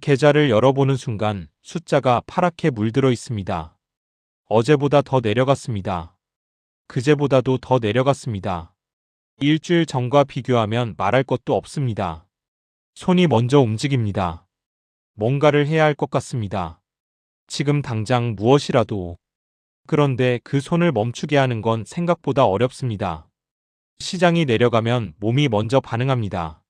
계좌를 열어보는 순간 숫자가 파랗게 물들어 있습니다. 어제보다 더 내려갔습니다. 그제보다도 더 내려갔습니다. 일주일 전과 비교하면 말할 것도 없습니다. 손이 먼저 움직입니다. 뭔가를 해야 할 것 같습니다. 지금 당장 무엇이라도. 그런데 그 손을 멈추게 하는 건 생각보다 어렵습니다. 시장이 내려가면 몸이 먼저 반응합니다.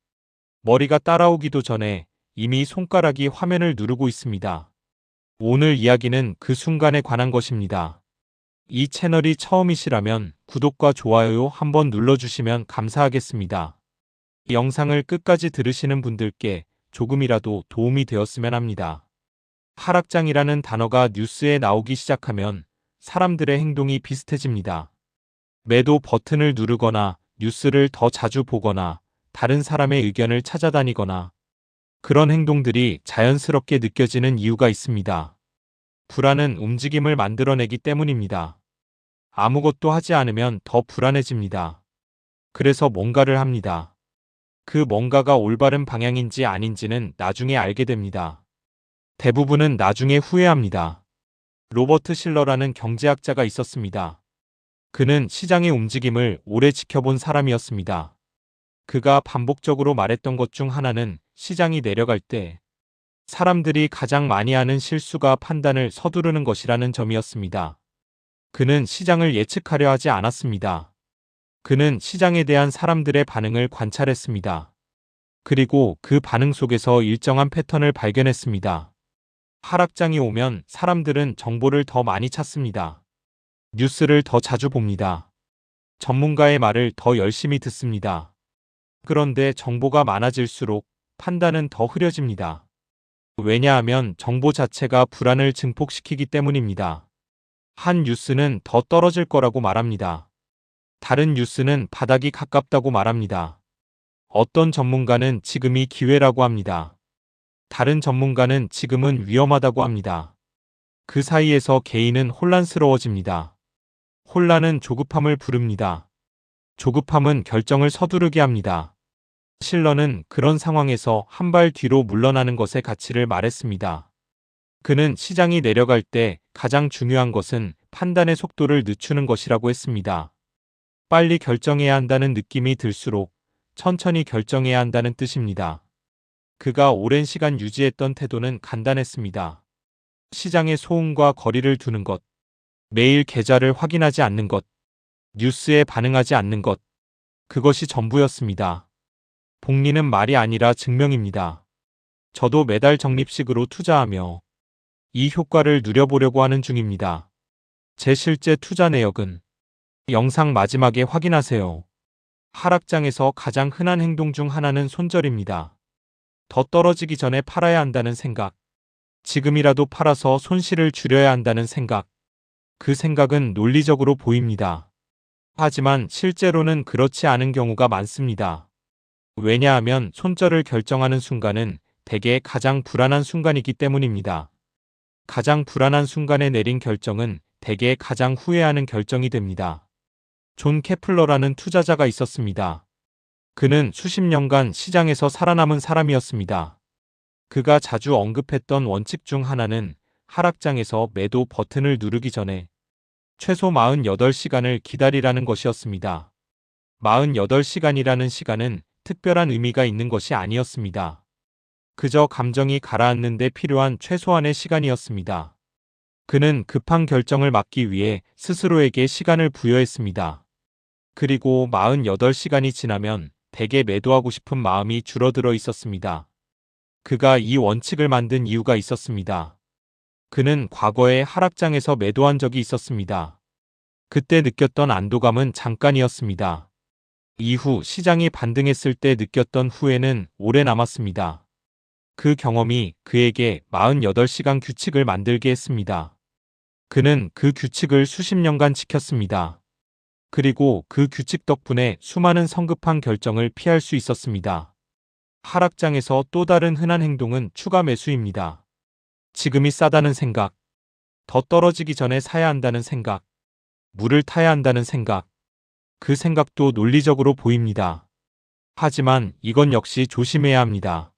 머리가 따라오기도 전에 이미 손가락이 화면을 누르고 있습니다. 오늘 이야기는 그 순간에 관한 것입니다. 이 채널이 처음이시라면 구독과 좋아요 한번 눌러주시면 감사하겠습니다. 이 영상을 끝까지 들으시는 분들께 조금이라도 도움이 되었으면 합니다. 하락장이라는 단어가 뉴스에 나오기 시작하면 사람들의 행동이 비슷해집니다. 매도 버튼을 누르거나 뉴스를 더 자주 보거나 다른 사람의 의견을 찾아다니거나 그런 행동들이 자연스럽게 느껴지는 이유가 있습니다. 불안은 움직임을 만들어내기 때문입니다. 아무것도 하지 않으면 더 불안해집니다. 그래서 뭔가를 합니다. 그 뭔가가 올바른 방향인지 아닌지는 나중에 알게 됩니다. 대부분은 나중에 후회합니다. 로버트 실러라는 경제학자가 있었습니다. 그는 시장의 움직임을 오래 지켜본 사람이었습니다. 그가 반복적으로 말했던 것 중 하나는 시장이 내려갈 때 사람들이 가장 많이 하는 실수가 판단을 서두르는 것이라는 점이었습니다. 그는 시장을 예측하려 하지 않았습니다. 그는 시장에 대한 사람들의 반응을 관찰했습니다. 그리고 그 반응 속에서 일정한 패턴을 발견했습니다. 하락장이 오면 사람들은 정보를 더 많이 찾습니다. 뉴스를 더 자주 봅니다. 전문가의 말을 더 열심히 듣습니다. 그런데 정보가 많아질수록 판단은 더 흐려집니다. 왜냐하면 정보 자체가 불안을 증폭시키기 때문입니다. 한 뉴스는 더 떨어질 거라고 말합니다. 다른 뉴스는 바닥이 가깝다고 말합니다. 어떤 전문가는 지금이 기회라고 합니다. 다른 전문가는 지금은 위험하다고 합니다. 그 사이에서 개인은 혼란스러워집니다. 혼란은 조급함을 부릅니다. 조급함은 결정을 서두르게 합니다. 실러는 그런 상황에서 한 발 뒤로 물러나는 것의 가치를 말했습니다. 그는 시장이 내려갈 때 가장 중요한 것은 판단의 속도를 늦추는 것이라고 했습니다. 빨리 결정해야 한다는 느낌이 들수록 천천히 결정해야 한다는 뜻입니다. 그가 오랜 시간 유지했던 태도는 간단했습니다. 시장의 소음과 거리를 두는 것, 매일 계좌를 확인하지 않는 것, 뉴스에 반응하지 않는 것, 그것이 전부였습니다. 복리는 말이 아니라 증명입니다. 저도 매달 적립식으로 투자하며 이 효과를 누려보려고 하는 중입니다. 제 실제 투자 내역은 영상 마지막에 확인하세요. 하락장에서 가장 흔한 행동 중 하나는 손절입니다. 더 떨어지기 전에 팔아야 한다는 생각, 지금이라도 팔아서 손실을 줄여야 한다는 생각, 그 생각은 논리적으로 보입니다. 하지만 실제로는 그렇지 않은 경우가 많습니다. 왜냐하면 손절을 결정하는 순간은 대개 가장 불안한 순간이기 때문입니다. 가장 불안한 순간에 내린 결정은 대개 가장 후회하는 결정이 됩니다. 존 케플러라는 투자자가 있었습니다. 그는 수십 년간 시장에서 살아남은 사람이었습니다. 그가 자주 언급했던 원칙 중 하나는 하락장에서 매도 버튼을 누르기 전에 최소 48시간을 기다리라는 것이었습니다. 48시간이라는 시간은 특별한 의미가 있는 것이 아니었습니다. 그저 감정이 가라앉는 데 필요한 최소한의 시간이었습니다. 그는 급한 결정을 막기 위해 스스로에게 시간을 부여했습니다. 그리고 48시간이 지나면 대개 매도하고 싶은 마음이 줄어들어 있었습니다. 그가 이 원칙을 만든 이유가 있었습니다. 그는 과거에 하락장에서 매도한 적이 있었습니다. 그때 느꼈던 안도감은 잠깐이었습니다. 이후 시장이 반등했을 때 느꼈던 후회는 오래 남았습니다. 그 경험이 그에게 48시간 규칙을 만들게 했습니다. 그는 그 규칙을 수십 년간 지켰습니다. 그리고 그 규칙 덕분에 수많은 성급한 결정을 피할 수 있었습니다. 하락장에서 또 다른 흔한 행동은 추가 매수입니다. 지금이 싸다는 생각, 더 떨어지기 전에 사야 한다는 생각, 물을 타야 한다는 생각, 그 생각도 논리적으로 보입니다. 하지만 이건 역시 조심해야 합니다.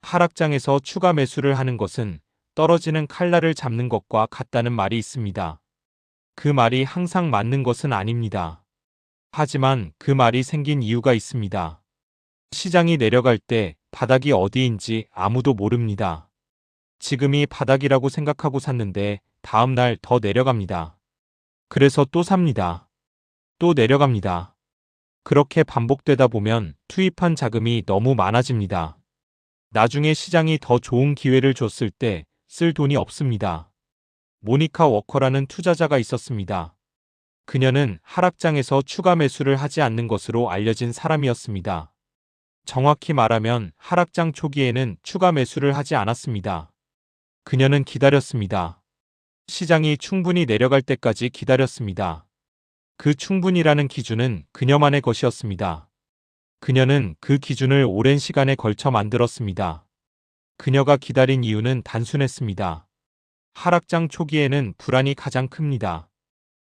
하락장에서 추가 매수를 하는 것은 떨어지는 칼날을 잡는 것과 같다는 말이 있습니다. 그 말이 항상 맞는 것은 아닙니다. 하지만 그 말이 생긴 이유가 있습니다. 시장이 내려갈 때 바닥이 어디인지 아무도 모릅니다. 지금이 바닥이라고 생각하고 샀는데 다음 날 더 내려갑니다. 그래서 또 삽니다. 또 내려갑니다. 그렇게 반복되다 보면 투입한 자금이 너무 많아집니다. 나중에 시장이 더 좋은 기회를 줬을 때 쓸 돈이 없습니다. 모니카 워커라는 투자자가 있었습니다. 그녀는 하락장에서 추가 매수를 하지 않는 것으로 알려진 사람이었습니다. 정확히 말하면 하락장 초기에는 추가 매수를 하지 않았습니다. 그녀는 기다렸습니다. 시장이 충분히 내려갈 때까지 기다렸습니다. 그 충분이라는 기준은 그녀만의 것이었습니다. 그녀는 그 기준을 오랜 시간에 걸쳐 만들었습니다. 그녀가 기다린 이유는 단순했습니다. 하락장 초기에는 불안이 가장 큽니다.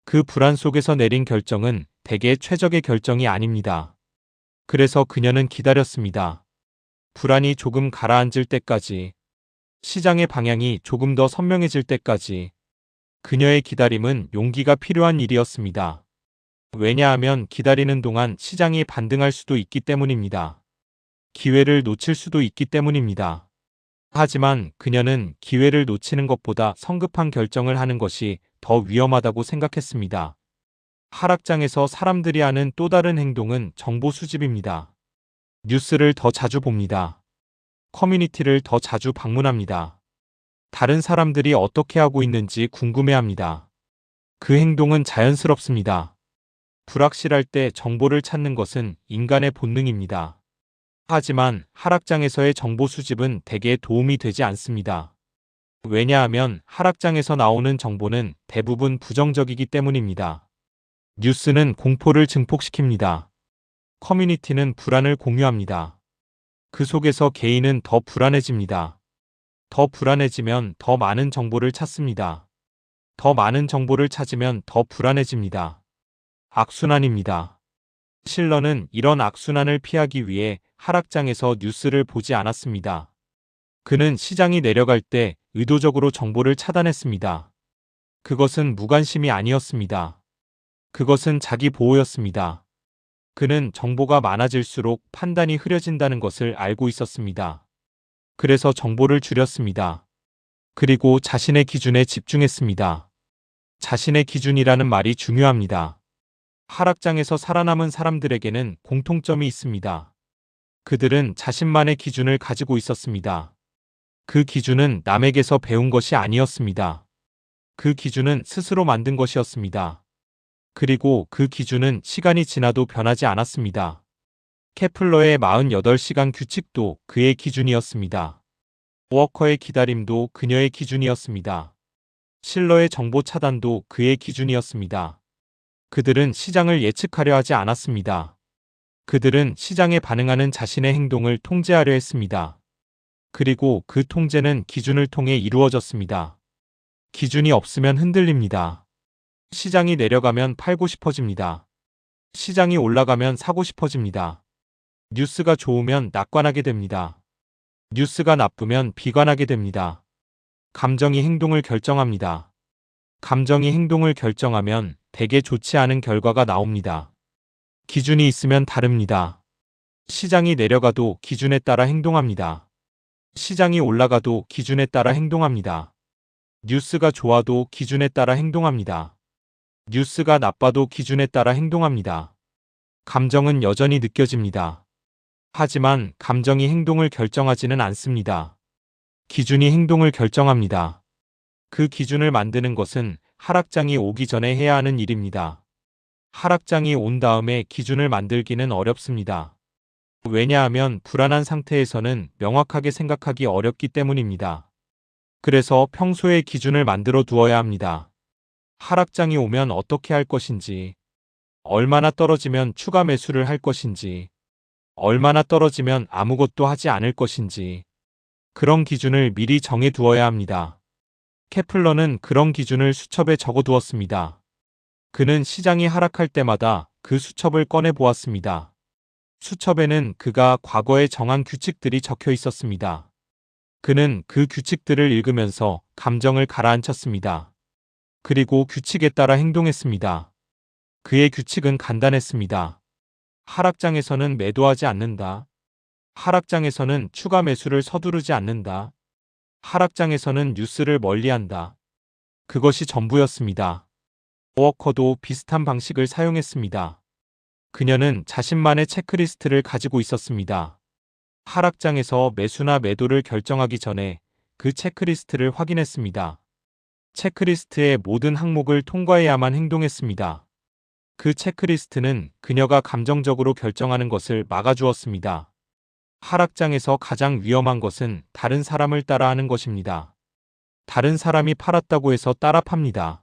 그 불안 속에서 내린 결정은 대개 최적의 결정이 아닙니다. 그래서 그녀는 기다렸습니다. 불안이 조금 가라앉을 때까지, 시장의 방향이 조금 더 선명해질 때까지. 그녀의 기다림은 용기가 필요한 일이었습니다. 왜냐하면 기다리는 동안 시장이 반등할 수도 있기 때문입니다. 기회를 놓칠 수도 있기 때문입니다. 하지만 그녀는 기회를 놓치는 것보다 성급한 결정을 하는 것이 더 위험하다고 생각했습니다. 하락장에서 사람들이 하는 또 다른 행동은 정보 수집입니다. 뉴스를 더 자주 봅니다. 커뮤니티를 더 자주 방문합니다. 다른 사람들이 어떻게 하고 있는지 궁금해합니다. 그 행동은 자연스럽습니다. 불확실할 때 정보를 찾는 것은 인간의 본능입니다. 하지만 하락장에서의 정보 수집은 대개 도움이 되지 않습니다. 왜냐하면 하락장에서 나오는 정보는 대부분 부정적이기 때문입니다. 뉴스는 공포를 증폭시킵니다. 커뮤니티는 불안을 공유합니다. 그 속에서 개인은 더 불안해집니다. 더 불안해지면 더 많은 정보를 찾습니다. 더 많은 정보를 찾으면 더 불안해집니다. 악순환입니다. 실러는 이런 악순환을 피하기 위해 하락장에서 뉴스를 보지 않았습니다. 그는 시장이 내려갈 때 의도적으로 정보를 차단했습니다. 그것은 무관심이 아니었습니다. 그것은 자기 보호였습니다. 그는 정보가 많아질수록 판단이 흐려진다는 것을 알고 있었습니다. 그래서 정보를 줄였습니다. 그리고 자신의 기준에 집중했습니다. 자신의 기준이라는 말이 중요합니다. 하락장에서 살아남은 사람들에게는 공통점이 있습니다. 그들은 자신만의 기준을 가지고 있었습니다. 그 기준은 남에게서 배운 것이 아니었습니다. 그 기준은 스스로 만든 것이었습니다. 그리고 그 기준은 시간이 지나도 변하지 않았습니다. 케플러의 48시간 규칙도 그의 기준이었습니다. 워커의 기다림도 그녀의 기준이었습니다. 실러의 정보 차단도 그의 기준이었습니다. 그들은 시장을 예측하려 하지 않았습니다. 그들은 시장에 반응하는 자신의 행동을 통제하려 했습니다. 그리고 그 통제는 기준을 통해 이루어졌습니다. 기준이 없으면 흔들립니다. 시장이 내려가면 팔고 싶어집니다. 시장이 올라가면 사고 싶어집니다. 뉴스가 좋으면 낙관하게 됩니다. 뉴스가 나쁘면 비관하게 됩니다. 감정이 행동을 결정합니다. 감정이 행동을 결정하면 대개 좋지 않은 결과가 나옵니다. 기준이 있으면 다릅니다. 시장이 내려가도 기준에 따라 행동합니다. 시장이 올라가도 기준에 따라 행동합니다. 뉴스가 좋아도 기준에 따라 행동합니다. 뉴스가 나빠도 기준에 따라 행동합니다. 감정은 여전히 느껴집니다. 하지만 감정이 행동을 결정하지는 않습니다. 기준이 행동을 결정합니다. 그 기준을 만드는 것은 하락장이 오기 전에 해야 하는 일입니다. 하락장이 온 다음에 기준을 만들기는 어렵습니다. 왜냐하면 불안한 상태에서는 명확하게 생각하기 어렵기 때문입니다. 그래서 평소에 기준을 만들어 두어야 합니다. 하락장이 오면 어떻게 할 것인지, 얼마나 떨어지면 추가 매수를 할 것인지, 얼마나 떨어지면 아무것도 하지 않을 것인지, 그런 기준을 미리 정해 두어야 합니다. 케플러는 그런 기준을 수첩에 적어 두었습니다. 그는 시장이 하락할 때마다 그 수첩을 꺼내 보았습니다. 수첩에는 그가 과거에 정한 규칙들이 적혀 있었습니다. 그는 그 규칙들을 읽으면서 감정을 가라앉혔습니다. 그리고 규칙에 따라 행동했습니다. 그의 규칙은 간단했습니다. 하락장에서는 매도하지 않는다. 하락장에서는 추가 매수를 서두르지 않는다. 하락장에서는 뉴스를 멀리한다. 그것이 전부였습니다. 워커도 비슷한 방식을 사용했습니다. 그녀는 자신만의 체크리스트를 가지고 있었습니다. 하락장에서 매수나 매도를 결정하기 전에 그 체크리스트를 확인했습니다. 체크리스트의 모든 항목을 통과해야만 행동했습니다. 그 체크리스트는 그녀가 감정적으로 결정하는 것을 막아주었습니다. 하락장에서 가장 위험한 것은 다른 사람을 따라하는 것입니다. 다른 사람이 팔았다고 해서 따라 팝니다.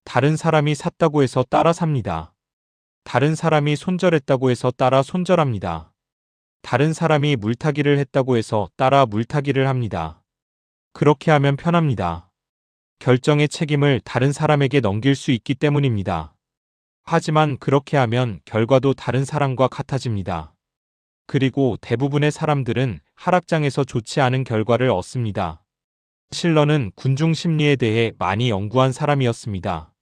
다른 사람이 샀다고 해서 따라 삽니다. 다른 사람이 손절했다고 해서 따라 손절합니다. 다른 사람이 물타기를 했다고 해서 따라 물타기를 합니다. 그렇게 하면 편합니다. 결정의 책임을 다른 사람에게 넘길 수 있기 때문입니다. 하지만 그렇게 하면 결과도 다른 사람과 같아집니다. 그리고 대부분의 사람들은 하락장에서 좋지 않은 결과를 얻습니다. 실러는 군중 심리에 대해 많이 연구한 사람이었습니다.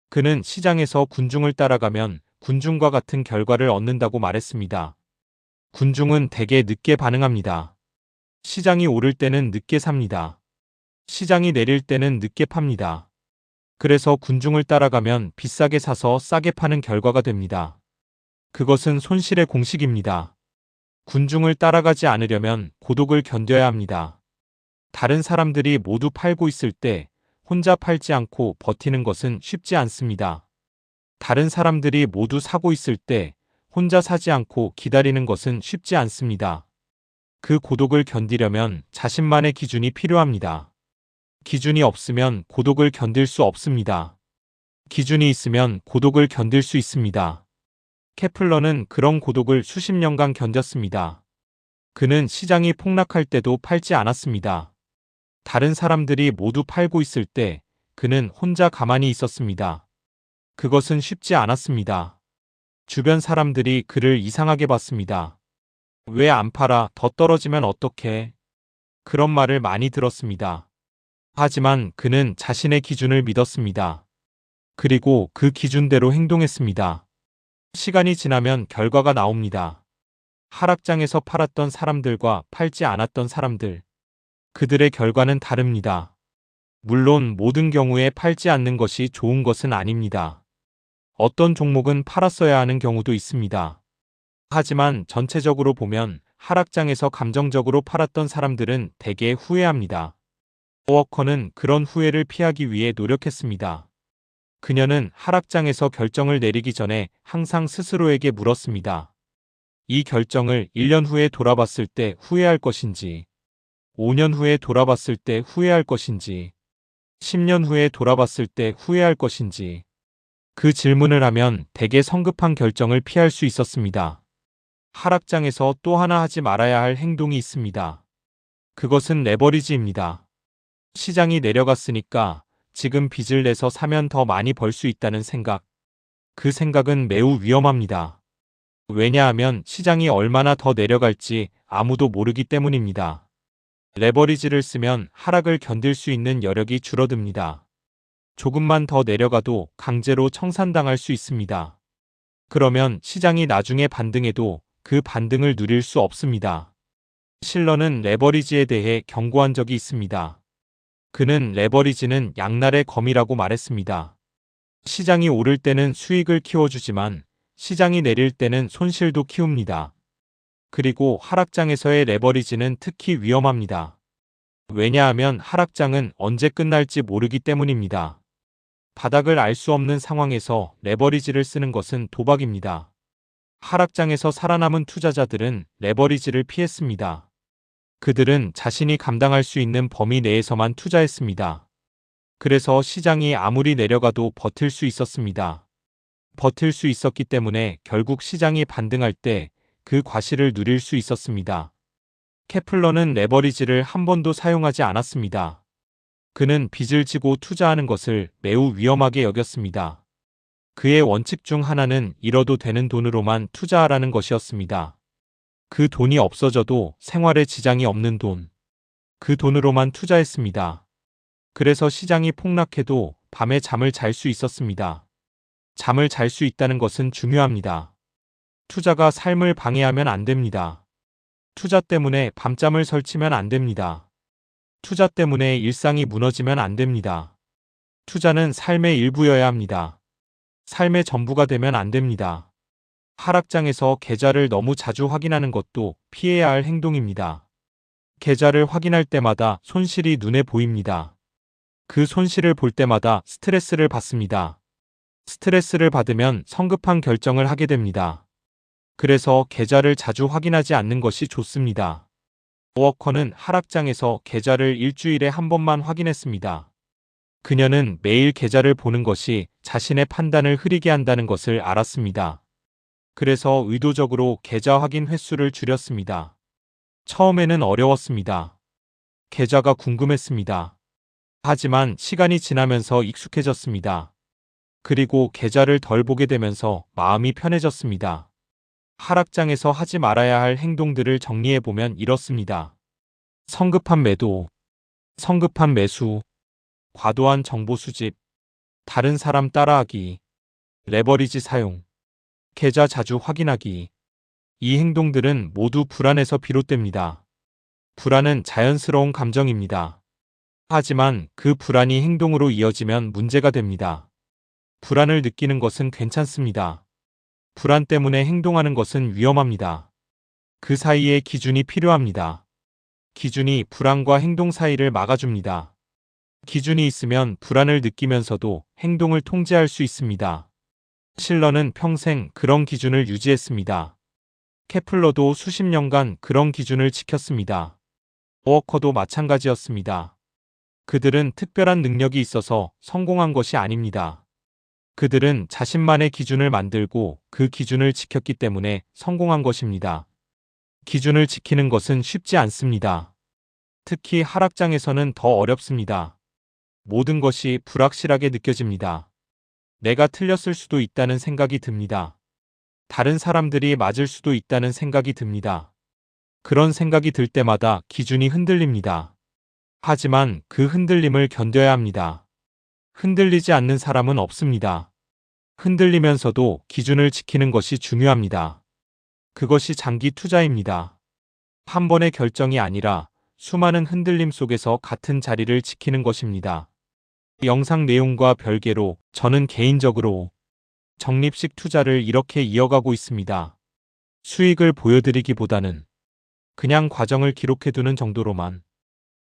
그는 시장에서 군중을 따라가면 군중과 같은 결과를 얻는다고 말했습니다. 군중은 대개 늦게 반응합니다. 시장이 오를 때는 늦게 삽니다. 시장이 내릴 때는 늦게 팝니다. 그래서 군중을 따라가면 비싸게 사서 싸게 파는 결과가 됩니다. 그것은 손실의 공식입니다. 군중을 따라가지 않으려면 고독을 견뎌야 합니다. 다른 사람들이 모두 팔고 있을 때 혼자 팔지 않고 버티는 것은 쉽지 않습니다. 다른 사람들이 모두 사고 있을 때 혼자 사지 않고 기다리는 것은 쉽지 않습니다. 그 고독을 견디려면 자신만의 기준이 필요합니다. 기준이 없으면 고독을 견딜 수 없습니다. 기준이 있으면 고독을 견딜 수 있습니다. 케플러는 그런 고독을 수십 년간 견뎠습니다. 그는 시장이 폭락할 때도 팔지 않았습니다. 다른 사람들이 모두 팔고 있을 때 그는 혼자 가만히 있었습니다. 그것은 쉽지 않았습니다. 주변 사람들이 그를 이상하게 봤습니다. 왜 안 팔아? 더 떨어지면 어떡해? 그런 말을 많이 들었습니다. 하지만 그는 자신의 기준을 믿었습니다. 그리고 그 기준대로 행동했습니다. 시간이 지나면 결과가 나옵니다. 하락장에서 팔았던 사람들과 팔지 않았던 사람들. 그들의 결과는 다릅니다. 물론 모든 경우에 팔지 않는 것이 좋은 것은 아닙니다. 어떤 종목은 팔았어야 하는 경우도 있습니다. 하지만 전체적으로 보면 하락장에서 감정적으로 팔았던 사람들은 대개 후회합니다. 워커는 그런 후회를 피하기 위해 노력했습니다. 그녀는 하락장에서 결정을 내리기 전에 항상 스스로에게 물었습니다. 이 결정을 1년 후에 돌아봤을 때 후회할 것인지, 5년 후에 돌아봤을 때 후회할 것인지, 10년 후에 돌아봤을 때 후회할 것인지. 그 질문을 하면 대개 성급한 결정을 피할 수 있었습니다. 하락장에서 또 하나 하지 말아야 할 행동이 있습니다. 그것은 레버리지입니다. 시장이 내려갔으니까 지금 빚을 내서 사면 더 많이 벌 수 있다는 생각. 그 생각은 매우 위험합니다. 왜냐하면 시장이 얼마나 더 내려갈지 아무도 모르기 때문입니다. 레버리지를 쓰면 하락을 견딜 수 있는 여력이 줄어듭니다. 조금만 더 내려가도 강제로 청산당할 수 있습니다. 그러면 시장이 나중에 반등해도 그 반등을 누릴 수 없습니다. 실러는 레버리지에 대해 경고한 적이 있습니다. 그는 레버리지는 양날의 검이라고 말했습니다. 시장이 오를 때는 수익을 키워주지만 시장이 내릴 때는 손실도 키웁니다. 그리고 하락장에서의 레버리지는 특히 위험합니다. 왜냐하면 하락장은 언제 끝날지 모르기 때문입니다. 바닥을 알 수 없는 상황에서 레버리지를 쓰는 것은 도박입니다. 하락장에서 살아남은 투자자들은 레버리지를 피했습니다. 그들은 자신이 감당할 수 있는 범위 내에서만 투자했습니다. 그래서 시장이 아무리 내려가도 버틸 수 있었습니다. 버틸 수 있었기 때문에 결국 시장이 반등할 때 그 과실을 누릴 수 있었습니다. 케플러는 레버리지를 한 번도 사용하지 않았습니다. 그는 빚을 지고 투자하는 것을 매우 위험하게 여겼습니다. 그의 원칙 중 하나는 잃어도 되는 돈으로만 투자하라는 것이었습니다. 그 돈이 없어져도 생활에 지장이 없는 돈. 그 돈으로만 투자했습니다. 그래서 시장이 폭락해도 밤에 잠을 잘 수 있었습니다. 잠을 잘 수 있다는 것은 중요합니다. 투자가 삶을 방해하면 안 됩니다. 투자 때문에 밤잠을 설치면 안 됩니다. 투자 때문에 일상이 무너지면 안 됩니다. 투자는 삶의 일부여야 합니다. 삶의 전부가 되면 안 됩니다. 하락장에서 계좌를 너무 자주 확인하는 것도 피해야 할 행동입니다. 계좌를 확인할 때마다 손실이 눈에 보입니다. 그 손실을 볼 때마다 스트레스를 받습니다. 스트레스를 받으면 성급한 결정을 하게 됩니다. 그래서 계좌를 자주 확인하지 않는 것이 좋습니다. 워커는 하락장에서 계좌를 일주일에 한 번만 확인했습니다. 그녀는 매일 계좌를 보는 것이 자신의 판단을 흐리게 한다는 것을 알았습니다. 그래서 의도적으로 계좌 확인 횟수를 줄였습니다. 처음에는 어려웠습니다. 계좌가 궁금했습니다. 하지만 시간이 지나면서 익숙해졌습니다. 그리고 계좌를 덜 보게 되면서 마음이 편해졌습니다. 하락장에서 하지 말아야 할 행동들을 정리해보면 이렇습니다. 성급한 매도, 성급한 매수, 과도한 정보 수집, 다른 사람 따라하기, 레버리지 사용, 계좌 자주 확인하기. 이 행동들은 모두 불안에서 비롯됩니다. 불안은 자연스러운 감정입니다. 하지만 그 불안이 행동으로 이어지면 문제가 됩니다. 불안을 느끼는 것은 괜찮습니다. 불안 때문에 행동하는 것은 위험합니다. 그 사이에 기준이 필요합니다. 기준이 불안과 행동 사이를 막아줍니다. 기준이 있으면 불안을 느끼면서도 행동을 통제할 수 있습니다. 실러는 평생 그런 기준을 유지했습니다. 케플러도 수십 년간 그런 기준을 지켰습니다. 워커도 마찬가지였습니다. 그들은 특별한 능력이 있어서 성공한 것이 아닙니다. 그들은 자신만의 기준을 만들고 그 기준을 지켰기 때문에 성공한 것입니다. 기준을 지키는 것은 쉽지 않습니다. 특히 하락장에서는 더 어렵습니다. 모든 것이 불확실하게 느껴집니다. 내가 틀렸을 수도 있다는 생각이 듭니다. 다른 사람들이 맞을 수도 있다는 생각이 듭니다. 그런 생각이 들 때마다 기준이 흔들립니다. 하지만 그 흔들림을 견뎌야 합니다. 흔들리지 않는 사람은 없습니다. 흔들리면서도 기준을 지키는 것이 중요합니다. 그것이 장기 투자입니다. 한 번의 결정이 아니라 수많은 흔들림 속에서 같은 자리를 지키는 것입니다. 영상 내용과 별개로 저는 개인적으로 적립식 투자를 이렇게 이어가고 있습니다. 수익을 보여드리기보다는 그냥 과정을 기록해두는 정도로만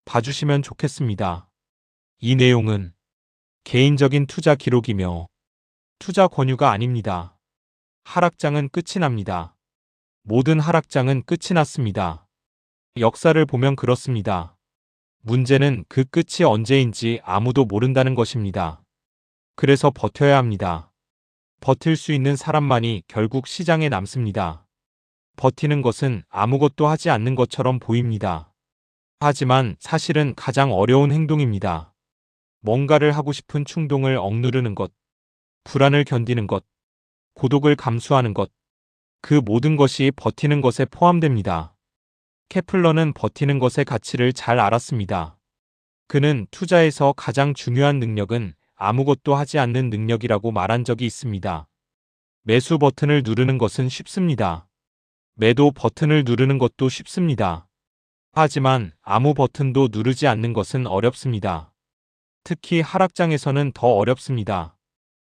봐주시면 좋겠습니다. 이 내용은 개인적인 투자 기록이며 투자 권유가 아닙니다. 하락장은 끝이 납니다. 모든 하락장은 끝이 났습니다. 역사를 보면 그렇습니다. 문제는 그 끝이 언제인지 아무도 모른다는 것입니다. 그래서 버텨야 합니다. 버틸 수 있는 사람만이 결국 시장에 남습니다. 버티는 것은 아무것도 하지 않는 것처럼 보입니다. 하지만 사실은 가장 어려운 행동입니다. 뭔가를 하고 싶은 충동을 억누르는 것, 불안을 견디는 것, 고독을 감수하는 것, 그 모든 것이 버티는 것에 포함됩니다. 케플러는 버티는 것의 가치를 잘 알았습니다. 그는 투자에서 가장 중요한 능력은 아무것도 하지 않는 능력이라고 말한 적이 있습니다. 매수 버튼을 누르는 것은 쉽습니다. 매도 버튼을 누르는 것도 쉽습니다. 하지만 아무 버튼도 누르지 않는 것은 어렵습니다. 특히 하락장에서는 더 어렵습니다.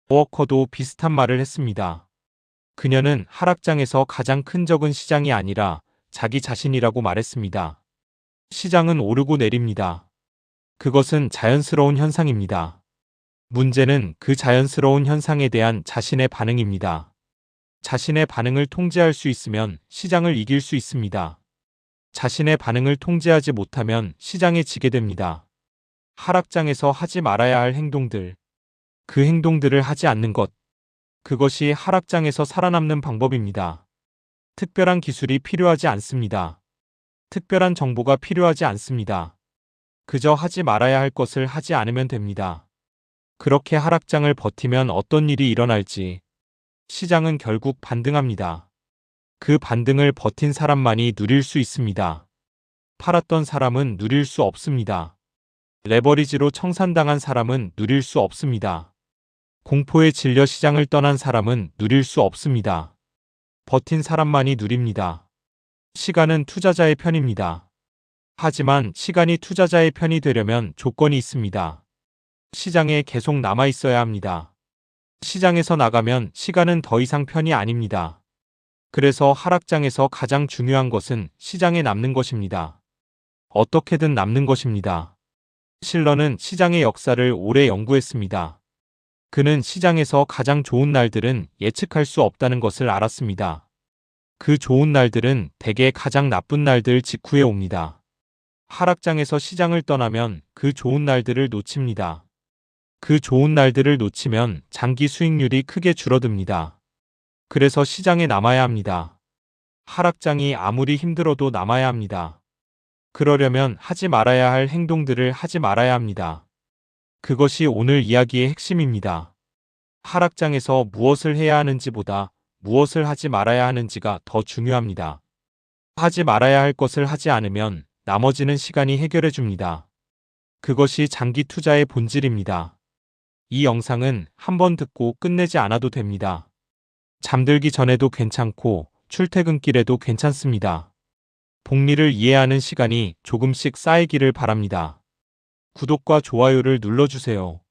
워커도 비슷한 말을 했습니다. 그녀는 하락장에서 가장 큰 적은 시장이 아니라 자기 자신이라고 말했습니다. 시장은 오르고 내립니다. 그것은 자연스러운 현상입니다. 문제는 그 자연스러운 현상에 대한 자신의 반응입니다. 자신의 반응을 통제할 수 있으면 시장을 이길 수 있습니다. 자신의 반응을 통제하지 못하면 시장에 지게 됩니다. 하락장에서 하지 말아야 할 행동들, 그 행동들을 하지 않는 것, 그것이 하락장에서 살아남는 방법입니다. 특별한 기술이 필요하지 않습니다. 특별한 정보가 필요하지 않습니다. 그저 하지 말아야 할 것을 하지 않으면 됩니다. 그렇게 하락장을 버티면 어떤 일이 일어날지 시장은 결국 반등합니다. 그 반등을 버틴 사람만이 누릴 수 있습니다. 팔았던 사람은 누릴 수 없습니다. 레버리지로 청산당한 사람은 누릴 수 없습니다. 공포에 질려 시장을 떠난 사람은 누릴 수 없습니다. 버틴 사람만이 누립니다. 시간은 투자자의 편입니다. 하지만 시간이 투자자의 편이 되려면 조건이 있습니다. 시장에 계속 남아 있어야 합니다. 시장에서 나가면 시간은 더 이상 편이 아닙니다. 그래서 하락장에서 가장 중요한 것은 시장에 남는 것입니다. 어떻게든 남는 것입니다. 실러는 시장의 역사를 오래 연구했습니다. 그는 시장에서 가장 좋은 날들은 예측할 수 없다는 것을 알았습니다. 그 좋은 날들은 대개 가장 나쁜 날들 직후에 옵니다. 하락장에서 시장을 떠나면 그 좋은 날들을 놓칩니다. 그 좋은 날들을 놓치면 장기 수익률이 크게 줄어듭니다. 그래서 시장에 남아야 합니다. 하락장이 아무리 힘들어도 남아야 합니다. 그러려면 하지 말아야 할 행동들을 하지 말아야 합니다. 그것이 오늘 이야기의 핵심입니다. 하락장에서 무엇을 해야 하는지보다 무엇을 하지 말아야 하는지가 더 중요합니다. 하지 말아야 할 것을 하지 않으면 나머지는 시간이 해결해 줍니다. 그것이 장기 투자의 본질입니다. 이 영상은 한번 듣고 끝내지 않아도 됩니다. 잠들기 전에도 괜찮고 출퇴근길에도 괜찮습니다. 복리를 이해하는 시간이 조금씩 쌓이기를 바랍니다. 구독과 좋아요를 눌러주세요.